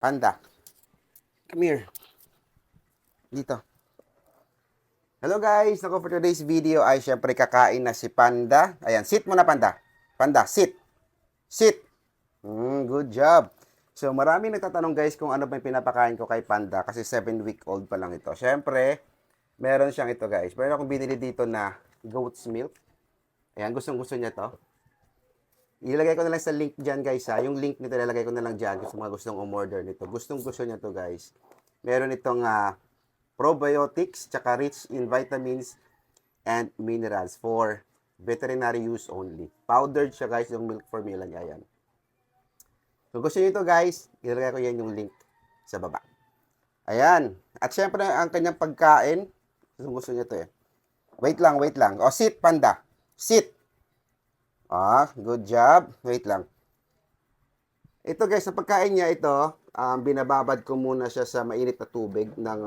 Panda. Come here. Dito. Hello guys! Ako for today's video ay syempre kakain na si Panda. Ayan, sit muna Panda. Panda, sit. Sit. Good job. So maraming nagtatanong guys kung ano ba yung pinapakain ko kay Panda kasi 7-week-old pa lang ito. Syempre, meron siyang ito guys. Meron akong binili dito na goat's milk. Ayan, gustong-gusto niya to. Ilagay ko na lang sa link dyan guys ha. Yung link nito ilalagay ko na lang dyan kung mga gustong umorder nito. Gustong-gusto niya to guys. Meron itong probiotics, tsaka rich in vitamins and minerals for veterinary use only. Powdered siya guys, yung milk formula niya yan. So gusto niyo ito guys, ilagay ko yan yung link sa baba. Ayan. At syempre ang kanyang pagkain, gusto niya ito eh. Wait lang. O sit Panda. Sit. Good job. Wait lang. Ito guys, sa pagkain niya ito, binababad ko muna siya sa mainit na tubig ng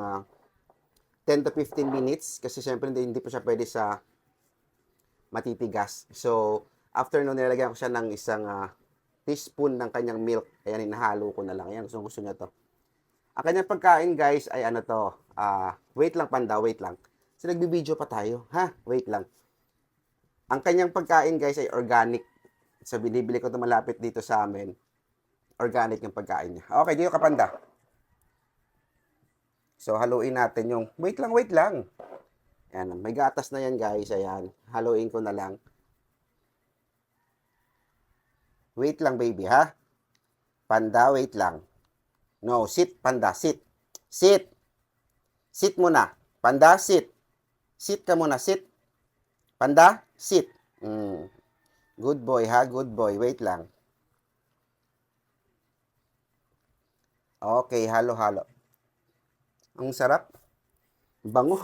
10 to 15 minutes kasi syempre hindi pa siya pwede sa matitigas. So, after nun, nilagyan ko siya ng isang teaspoon ng kanyang milk. Ayan, inahalo ko na lang. Ayan, gusto niya to. Ang kanyang pagkain guys ay ano to, wait lang Panda, wait lang. So, nagbibideo pa tayo, ha? Wait lang. Ang kanyang pagkain guys ay organic. So, binibili ko ito malapit dito sa amin. Organic yung pagkain niya. Okay, dito ka Panda. So, haluin natin yung, wait lang. Ayan, may gatas na yan guys. Ayan, haluin ko na lang. Wait lang baby ha. Panda, wait lang. No, sit Panda, sit. Sit. Sit muna. Panda, sit. Sit ka muna, sit. Panda, sit. Good boy ha, good boy. Wait lang. Okay, halo-halo. Ang sarap. Bango.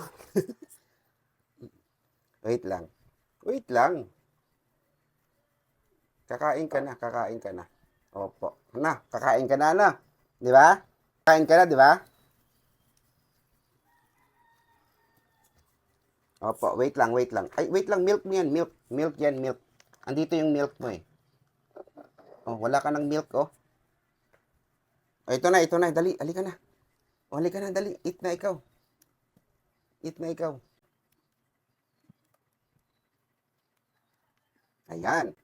Wait lang. Wait lang. Kakain ka na. Opo. Kakain ka na. Di ba? Kakain ka na, di ba? Opo, wait lang. Ay, wait lang, milk mo yan, milk. Milk yan, milk. Andito yung milk mo eh. Oh, wala ka ng milk, oh. Oh, ito na, dali, halika na. Oh, halika na, dali. Eat na ikaw. Ayan.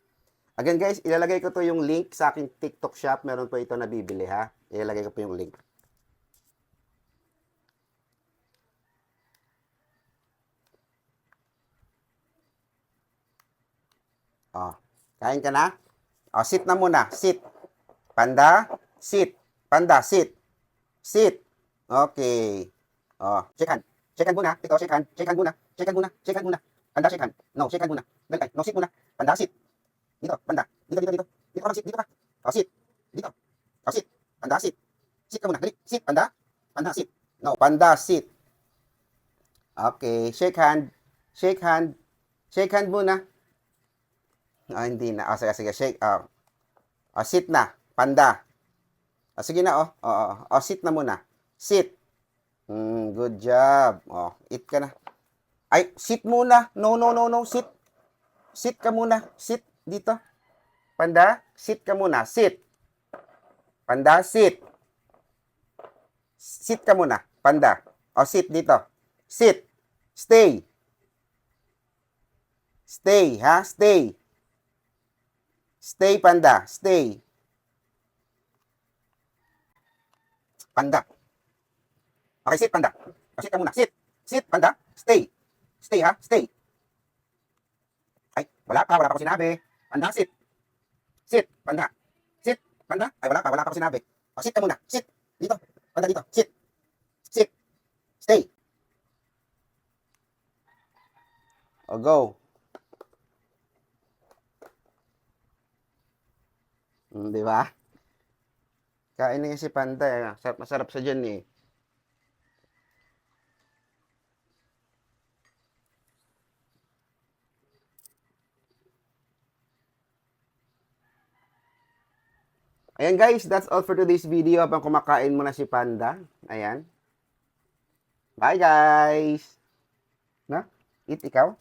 Again guys, ilalagay ko to yung link sa aking TikTok shop. Meron po ito nabibili ha. Ilalagay ko po yung link. Kain ka na? Sit na muna. Sit. Panda, sit. Panda, sit. Sit. Okay. Shake hand. Shake hand muna. Ito, shake hand. Shake hand muna. Panda, shake hand. No, shake hand muna. Dali, no, sit muna. Panda, sit. Dito, Panda. Dito. Dito ka lang, sit. Dito ka. Sit. Dito. Sit. Panda, sit. Sit ka muna. Dali. Sit, Panda. Panda, sit. No, Panda, sit. Okay, shake hand. Shake hand muna. Hindi na. Sige. Shake. Sit na. Panda. Sige na, sit na muna. Sit. Good job. Eat ka na. Ay, sit muna. No. Sit. Sit ka muna. Sit dito. Panda, sit ka muna. Sit. Panda, sit. Sit ka muna. Panda. Sit dito. Sit. Stay. Stay, ha? Stay. Stay, Panda. Stay. Panda. Okay, sit, Panda. Sit ka muna. Sit. Sit, Panda. Stay. Stay, ha? Stay. Ay, wala pa ako sinabi. Panda, sit. Sit, Panda. Sit, Panda. Ay, wala pa ako sinabi. Sit ka muna. Sit. Dito. Panda, dito. Sit. Sit. Stay. Go. Di ba? Kain na si Panda eh. Masarap sa dyan eh. Ayan guys, that's all for today's video habang kumakain mo na si Panda. Ayan. Bye guys! Na? Eat ikaw?